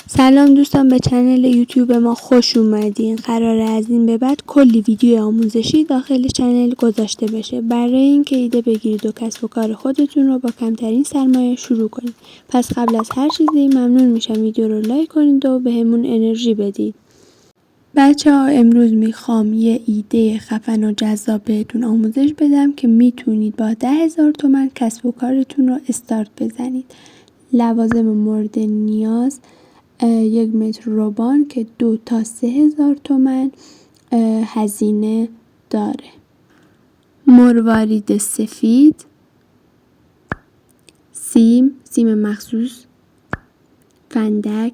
سلام دوستان، به چنل یوتیوب ما خوش اومدین. قراره از این به بعد کلی ویدیو آموزشی داخل چنل گذاشته بشه برای اینکه ایده بگیرید و کسب و کار خودتون رو با کمترین سرمایه شروع کنید. پس قبل از هر چیزی ممنون میشم ویدیو رو لایک کنید و بهمون انرژی بدید. بچه‌ها، امروز میخوام یه ایده خفن و جذاب بهتون آموزش بدم که میتونید با 10,000 تومان کسب و کارتون رو استارت بزنید. لوازم مورد نیاز: 1 متر روبان که 2 تا 3,000 تومان هزینه داره. مروارید سفید، سیم مخصوص، فندک،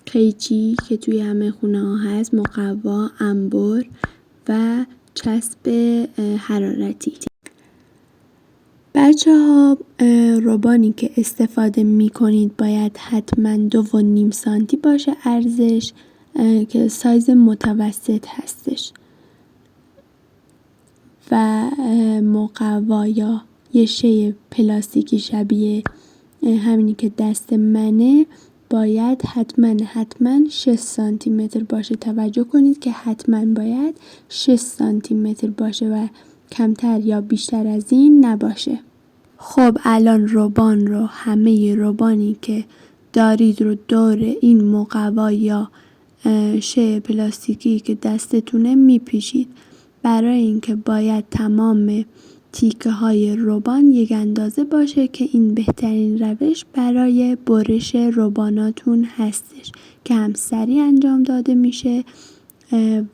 قیچی که توی همه خونه ها هست، مقوا، انبر و چسب حرارتی. بچه‌ها، روبانی که استفاده می‌کنید باید حتما 2.5 سانتی باشه ارزش، که سایز متوسط هستش، و مقوا یا یه شی پلاستیکی شبیه همینی که دست منه باید حتما 6 سانتی متر باشه. توجه کنید که حتما باید 6 سانتی متر باشه و کمتر یا بیشتر از این نباشه. خب الان همه روبانی که دارید رو دور این مقوا یا شی پلاستیکی که دستتونه میپیچید. برای اینکه باید تمام تیکه های روبان یک اندازه باشه که این بهترین روش برای برش روباناتون هستش که هم سریع انجام داده میشه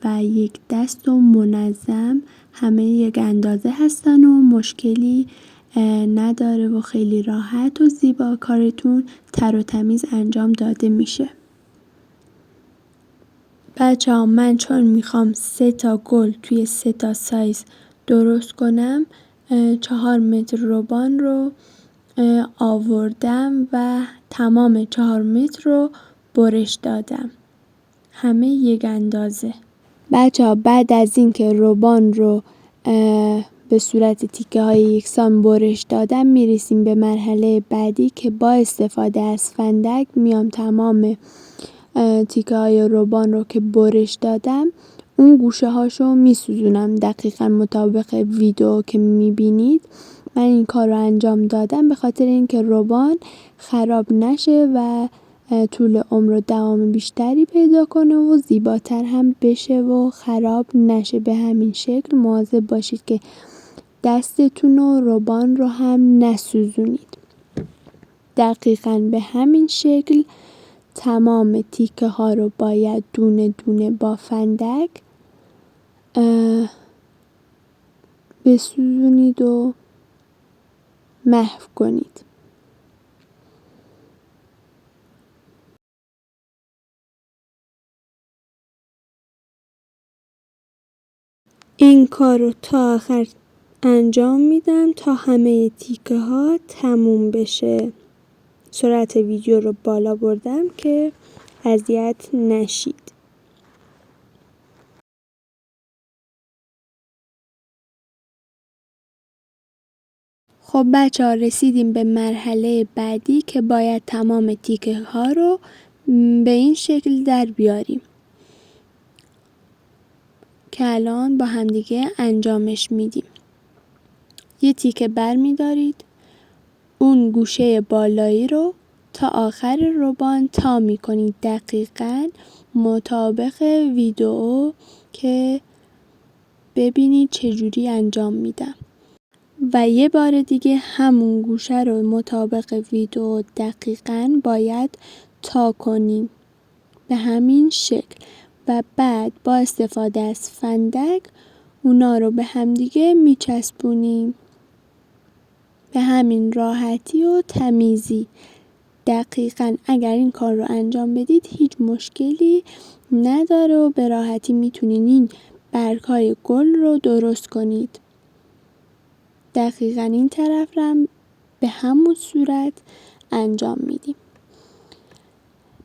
و یک دست و منظم همه یک اندازه هستن و مشکلی نداره و خیلی راحت و زیبا کارتون تر و تمیز انجام داده میشه. بچه‌ها، من چون میخوام 3 تا گل توی 3 تا سایز درست کنم 4 متر روبان رو آوردم و تمام 4 متر رو برش دادم، همه یک اندازه. بچه‌ها، بعد از اینکه روبان رو به صورت تیکه های یکسان برش دادم میرسیم به مرحله بعدی که با استفاده از فندک میام تمام تیکه های روبان رو که برش دادم اون گوشه هاشو میسوزونم دقیقا مطابق ویدیو که میبینید. من این کار رو انجام دادم به خاطر اینکه روبان خراب نشه و طول عمر و دوام بیشتری پیدا کنه و زیباتر هم بشه و خراب نشه. به همین شکل مواظب باشید که دستتون و روبان رو هم نسوزونید. دقیقاً به همین شکل تمام تیکه ها رو باید دونه دونه با فندک بسوزونید و محو کنید. این کار رو تا آخر انجام میدم تا همه تیکه ها تموم بشه. سرعت ویدیو رو بالا بردم که اذیت نشید. خب بچه‌ها، رسیدیم به مرحله بعدی که باید تمام تیکه ها رو به این شکل در بیاریم که الان با همدیگه انجامش میدیم. یه تیکه بر میدارید، اون گوشه بالایی رو تا آخر روبان تا میکنید دقیقاً مطابق ویدیو که ببینید چجوری انجام میدم. و یه بار دیگه همون گوشه رو مطابق ویدیو دقیقاً باید تا کنیم به همین شکل و بعد با استفاده از فندک اونا رو به همدیگه میچسبونیم به همین راحتی و تمیزی. دقیقاً اگر این کار رو انجام بدید هیچ مشکلی نداره و به راحتی میتونین این برگ‌های گل رو درست کنید. دقیقاً این طرف رو به همون صورت انجام میدیم.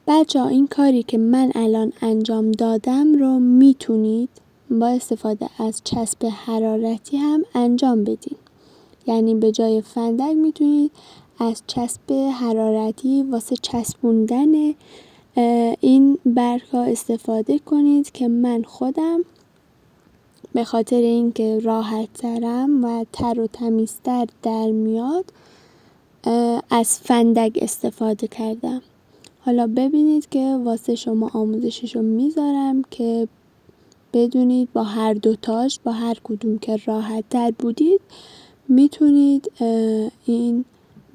بچه‌ها، این کاری که من الان انجام دادم رو میتونید با استفاده از چسب حرارتی هم انجام بدین. یعنی به جای فندک میتونید از چسب حرارتی واسه چسبوندن این برگ ها استفاده کنید که من خودم به خاطر اینکه راحت ترم و تر و تمیزتر در میاد از فندک استفاده کردم. حالا ببینید که واسه شما آموزششو میذارم که بدونید با هر دوتاش، با هر کدوم که راحت تر بودید میتونید این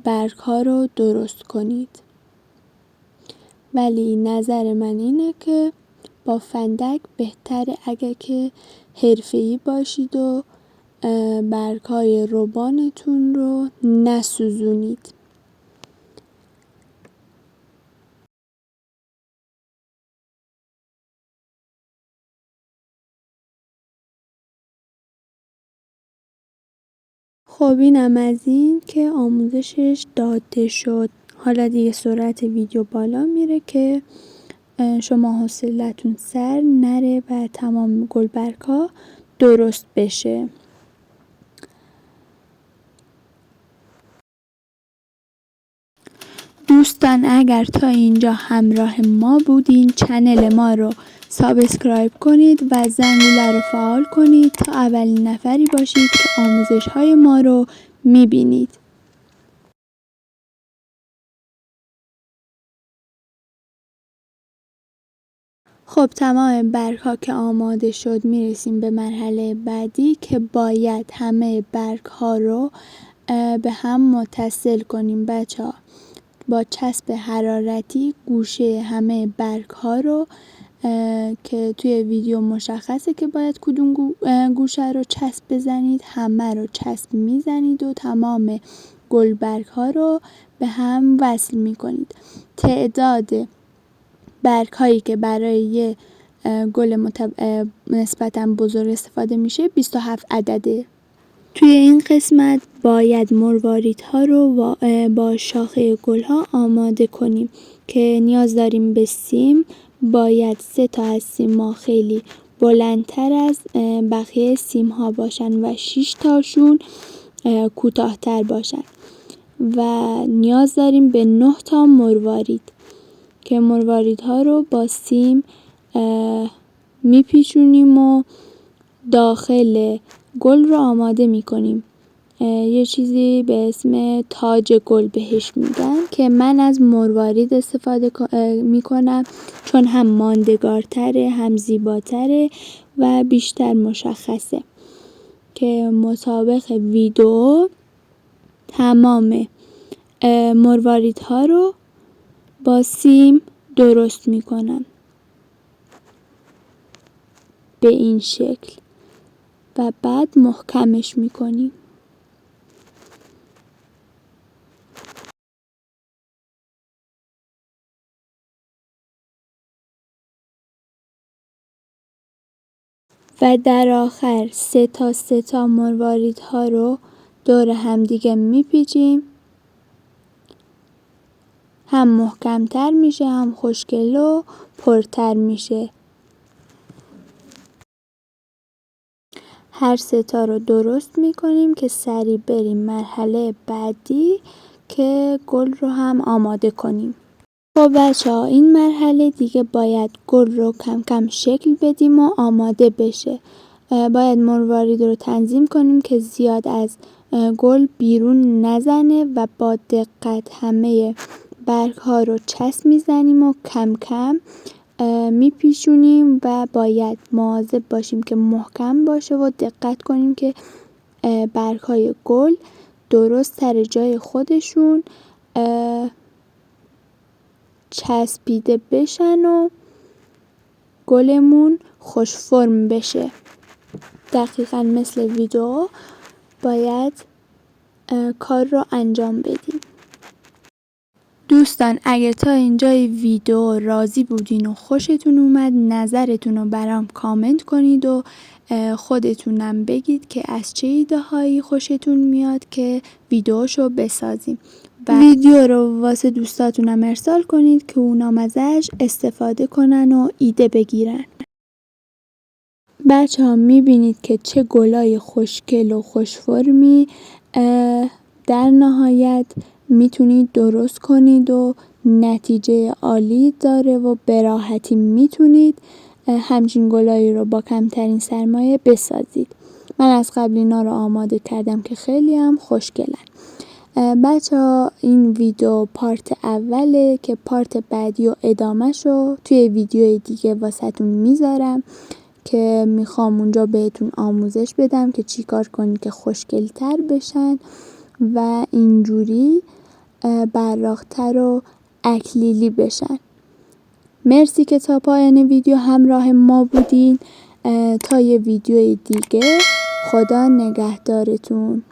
برگ ها رو درست کنید. ولی نظر من اینه که با فندک بهتره اگه که حرفه‌ای باشید و برگ های روبانتون رو نسوزونید. خب اینم از این که آموزشش داده شد. حالا دیگه سرعت ویدیو بالا میره که شما حوصلتون سر نره و تمام گلبرگ‌ها درست بشه. دوستان اگر تا اینجا همراه ما بودین چنل ما رو سابسکرایب کنید و زنگوله رو فعال کنید تا اولین نفری باشید که آموزش های ما رو میبینید. خب تمام برگ ها که آماده شد میرسیم به مرحله بعدی که باید همه برگ ها رو به هم متصل کنیم بچه ها. با چسب حرارتی گوشه همه برگ ها رو که توی ویدیو مشخصه که باید کدوم گوشه رو چسب بزنید، همه رو چسب میزنید و تمام گلبرگ ها رو به هم وصل میکنید. تعداد برگ هایی که برای یه گل نسبتاً بزرگ استفاده میشه 27 عدده. توی این قسمت باید مرواریدها رو با شاخه گلها آماده کنیم که نیاز داریم به سیم. باید 3 تا از سیم‌ها خیلی بلندتر از بقیه سیم‌ها باشن و 6 تاشون کوتاه‌تر باشن و نیاز داریم به 9 تا مروارید که مرواریدها رو با سیم میپیچونیم و داخل گل رو آماده میکنیم. یه چیزی به اسم تاج گل بهش میگن که من از مروارید استفاده میکنم چون هم ماندگارتره هم زیباتره و بیشتر مشخصه که مطابق ویدیو تمام مرواریدها رو با سیم درست میکنم به این شکل و بعد محکمش میکنیم. و در آخر 3 تا مرواریدها رو دور همدیگه میپیچیم، هم محکمتر میشه هم خوشگل و پرتر میشه. هر 3 تا رو درست میکنیم که سریع بریم مرحله بعدی که گل رو هم آماده کنیم. خب بچه ها این مرحله دیگه باید گل رو کم کم شکل بدیم و آماده بشه. باید مروارید رو تنظیم کنیم که زیاد از گل بیرون نزنه و با دقت همه برگ ها رو چسب میزنیم و کم کم میپیچونیم و باید مواظب باشیم که محکم باشه و دقت کنیم که برگ های گل درست سر جای خودشون چسبیده بشن و گلمون خوش فرم بشه. دقیقاً مثل ویدیو باید کار رو انجام بدیم. دوستان اگه تا اینجای ویدیو راضی بودین و خوشتون اومد نظرتون رو برام کامنت کنید و خودتونم بگید که از چه ایده هایی خوشتون میاد که ویدیوشو بسازیم و ویدیو رو واسه دوستاتونم ارسال کنید که اونام ازش استفاده کنن و ایده بگیرن. بچه ها میبینید که چه گلای خوشگل و خوشفرمی در نهایت میتونید درست کنید و نتیجه عالی داره و به راحتی میتونید همچین گلایی رو با کمترین سرمایه بسازید. من از قبل اینا رو آماده کردم که خیلی هم خوشگلن. بچه‌ها این ویدیو پارت اوله که پارت بعدی و ادامه‌شو توی ویدیو دیگه واسهتون میذارم که میخوام اونجا بهتون آموزش بدم که چیکار کنید که خوشگل‌تر بشن و اینجوری براق‌تر و اکلیلی بشن. مرسی که تا پایان ویدیو همراه ما بودین. تا یه ویدیو دیگه، خدا نگهدارتون.